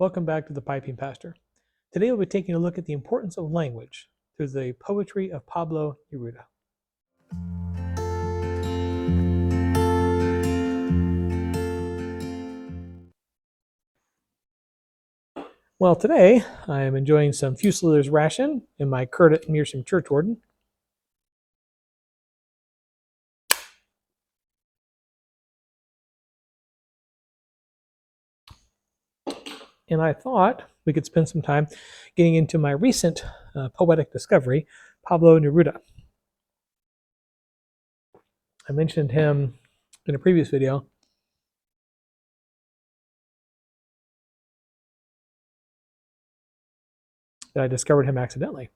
Welcome back to the Piping Pastor. Today we'll be taking a look at the importance of language through the poetry of Pablo Neruda. Well, today I am enjoying some Fusiliers ration in my Curtit Meerschaum Churchwarden. And I thought we could spend some time getting into my recent poetic discovery, Pablo Neruda. I mentioned him in a previous video. That I discovered him accidentally.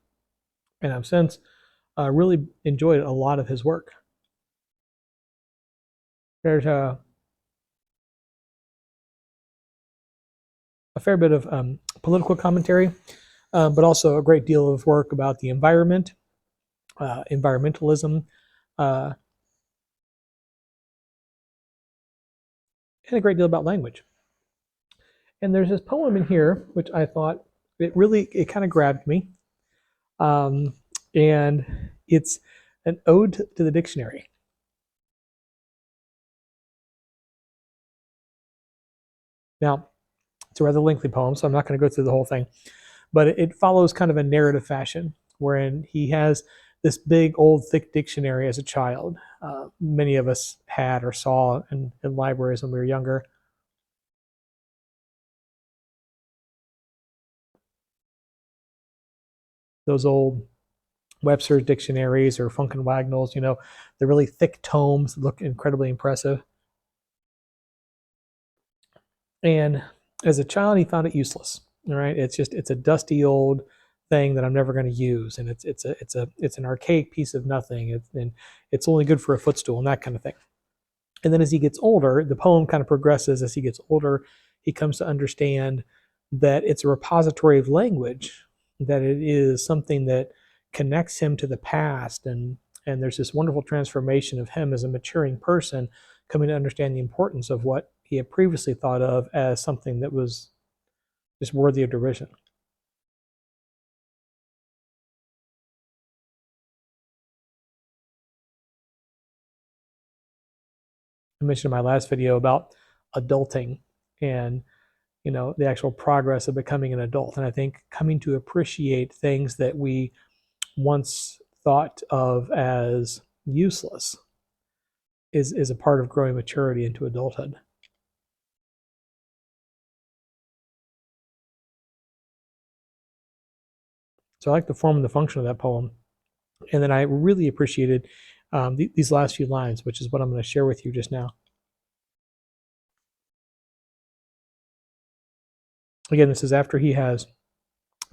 And I've since really enjoyed a lot of his work. There's a fair bit of political commentary, but also a great deal of work about the environment, environmentalism, and a great deal about language. And there's this poem in here, which I thought it kind of grabbed me. And it's an ode to the dictionary. Now, it's a rather lengthy poem, so I'm not going to go through the whole thing, but it follows kind of a narrative fashion, wherein he has this big, old, thick dictionary as a child. Many of us had or saw in libraries when we were younger. Those old Webster's dictionaries or Funk and Wagnalls, the really thick tomes that look incredibly impressive. And as a child, he found it useless. All right, it's a dusty old thing that I'm never going to use, and it's an archaic piece of nothing, and it's only good for a footstool and that kind of thing. And then as he gets older, the poem kind of progresses. As he gets older, he comes to understand that it's a repository of language, that it is something that connects him to the past, and there's this wonderful transformation of him as a maturing person, coming to understand the importance of what he had previously thought of as something that was just worthy of derision. I mentioned in my last video about adulting and the actual progress of becoming an adult. And I think coming to appreciate things that we once thought of as useless is a part of growing maturity into adulthood. So I like the form and the function of that poem. And then I really appreciated these last few lines, which is what I'm going to share with you just now. Again, this is after he has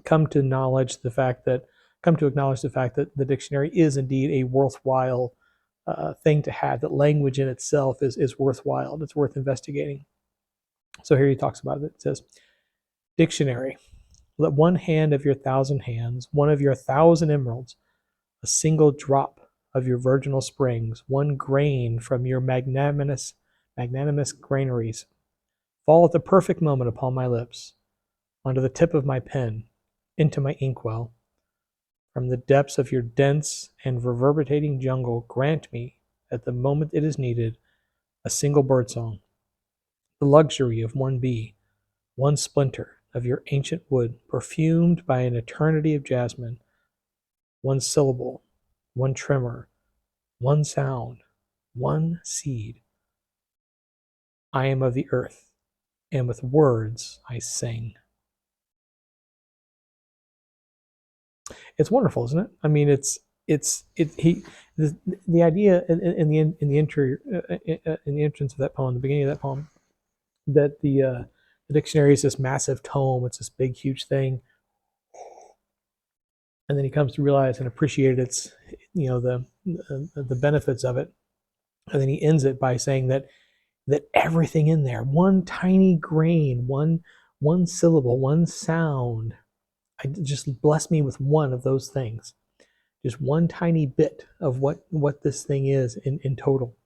come to acknowledge the fact that the dictionary is indeed a worthwhile thing to have, that language in itself is worthwhile, it's worth investigating. So here he talks about it. It says, dictionary, let one hand of your 1,000 hands, one of your 1,000 emeralds, a single drop of your virginal springs, one grain from your magnanimous granaries, fall at the perfect moment upon my lips, onto the tip of my pen, into my inkwell. From the depths of your dense and reverberating jungle, grant me, at the moment it is needed, a single birdsong, the luxury of one bee, one splinter of your ancient wood, perfumed by an eternity of jasmine, one syllable, one tremor, one sound, one seed. I am of the earth, and with words I sing. It's wonderful, isn't it? I mean, the idea in the entrance of that poem, the beginning of that poem, that the dictionary is this massive tome. It's this big, huge thing, and then he comes to realize and appreciate its, the benefits of it, and then he ends it by saying that everything in there, one tiny grain, one syllable, one sound, I just bless me with one of those things, just one tiny bit of what this thing is in total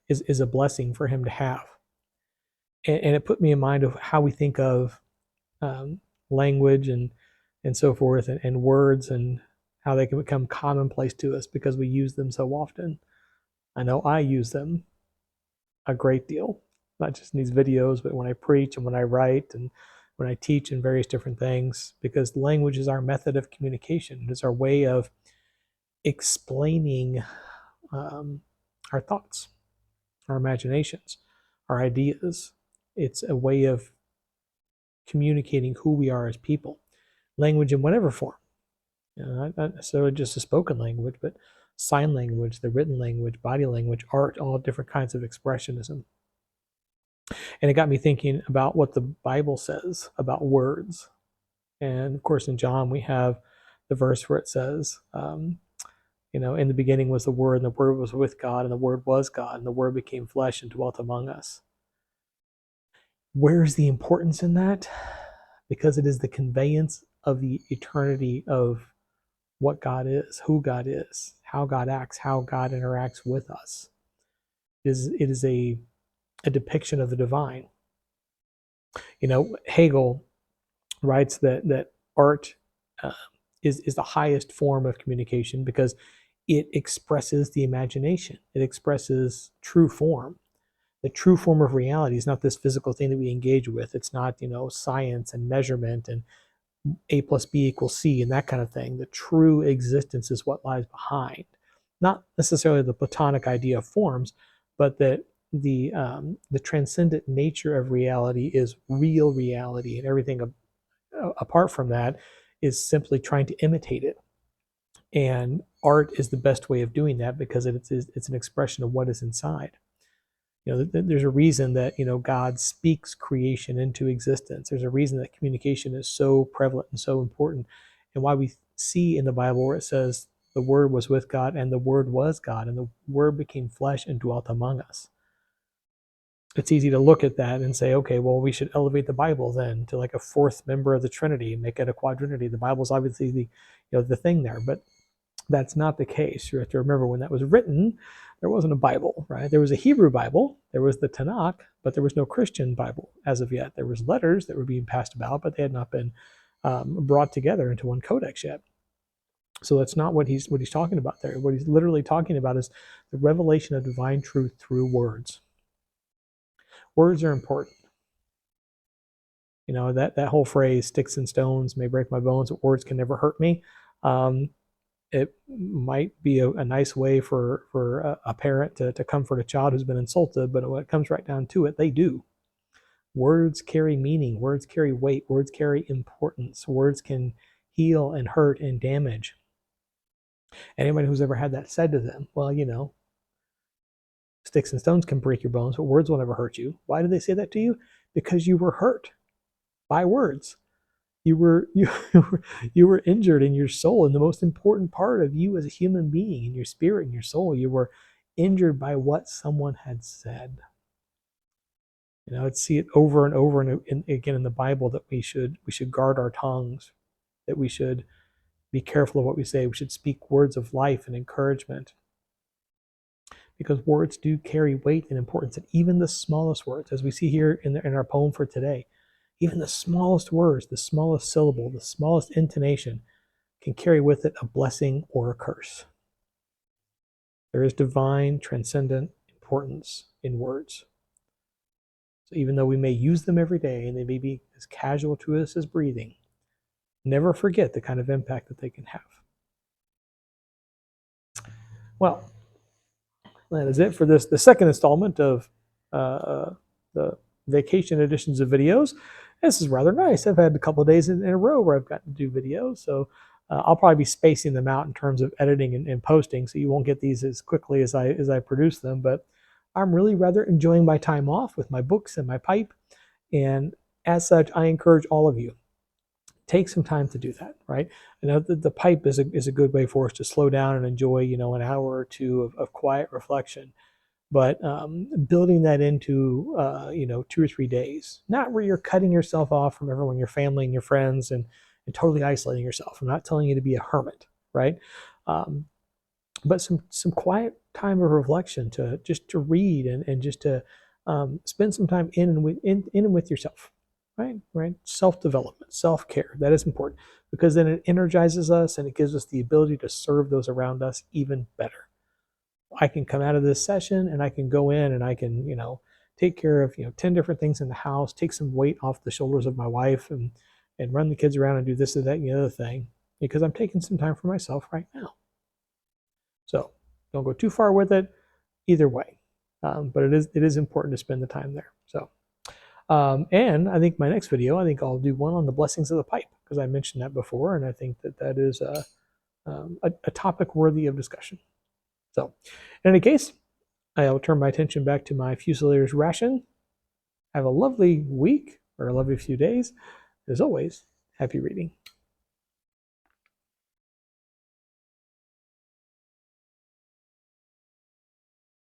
is a blessing for him to have. and it put me in mind of how we think of um, language and so forth, and words, and how they can become commonplace to us because we use them so often. I know I use them a great deal, not just in these videos, but when I preach and when I write and when I teach in various different things, because language is our method of communication. It is our way of explaining um, our thoughts, our imaginations, our ideas. It's a way of communicating who we are as people. Language in whatever form, not necessarily just a spoken language, but sign language, the written language, body language, art, all different kinds of expressionism. And it got me thinking about what the Bible says about words. And of course, in John, we have the verse where it says, in the beginning was the Word, and the Word was with God, and the Word was God, and the Word became flesh and dwelt among us. Where's the importance in that? Because it is the conveyance of the eternity of what God is, who God is, how God acts, how God interacts with us. It is a depiction of the divine. Hegel writes that art uh, is the highest form of communication because it expresses the imagination. It expresses true form. The true form of reality is not this physical thing that we engage with. It's not, science and measurement and A plus B equals C and that kind of thing. The true existence is what lies behind. Not necessarily the Platonic idea of forms, but that the transcendent nature of reality is real reality, and everything apart from that is simply trying to imitate it. And art is the best way of doing that because it's an expression of what is inside. There's a reason that God speaks creation into existence. There's a reason that communication is so prevalent and so important, and why we see in the Bible where it says the Word was with God and the Word was God and the Word became flesh and dwelt among us. It's easy to look at that and say, okay, well, we should elevate the Bible then to like a fourth member of the Trinity and make it a quadrinity. The Bible's obviously the thing there, but that's not the case. You have to remember when that was written, there wasn't a Bible, right? There was a Hebrew Bible, there was the Tanakh, but there was no Christian Bible as of yet. There was letters that were being passed about, but they had not been brought together into one codex yet. So that's not what he's talking about there. What he's literally talking about is the revelation of divine truth through words. Words are important. That whole phrase, "Sticks and stones may break my bones, but words can never hurt me." It might be a nice way for a parent to comfort a child who's been insulted, but when it comes right down to it, they do. Words carry meaning. Words carry weight. Words carry importance. Words can heal and hurt and damage. Anybody who's ever had that said to them, well, sticks and stones can break your bones, but words will never hurt you. Why did they say that to you? Because you were hurt by words. You were injured in your soul, and the most important part of you as a human being, in your spirit and your soul, you were injured by what someone had said. I'd see it over and over and again in the Bible that we should guard our tongues, that we should be careful of what we say. We should speak words of life and encouragement, because words do carry weight and importance, and even the smallest words, as we see here in our poem for today, even the smallest words, the smallest syllable, the smallest intonation can carry with it a blessing or a curse. There is divine, transcendent importance in words. So even though we may use them every day and they may be as casual to us as breathing, never forget the kind of impact that they can have. Well, that is it for the second installment of the vacation editions of videos. This is rather nice. I've had a couple of days in a row where I've gotten to do videos, so I'll probably be spacing them out in terms of editing and posting, so you won't get these as quickly as I produce them. But I'm really rather enjoying my time off with my books and my pipe, and as such, I encourage all of you, take some time to do that, right? The pipe is a good way for us to slow down and enjoy, an hour or two of quiet reflection. But building that into, 2 or 3 days, not where you're cutting yourself off from everyone, your family and your friends, and totally isolating yourself. I'm not telling you to be a hermit, right? But some quiet time of reflection to just to read and just to spend some time in and with yourself, right? Self-development, self-care, that is important, because then it energizes us and it gives us the ability to serve those around us even better. I can come out of this session and I can go in and I can, take care of, 10 different things in the house, take some weight off the shoulders of my wife, and run the kids around and do this or that and the other thing, because I'm taking some time for myself right now. So don't go too far with it either way. But it is important to spend the time there. So, and I think my next video, I think I'll do one on the blessings of the pipe, because I mentioned that before, and I think that is a topic worthy of discussion. So, in any case, I'll turn my attention back to my Fusileer's ration. Have a lovely week or a lovely few days. As always, happy reading.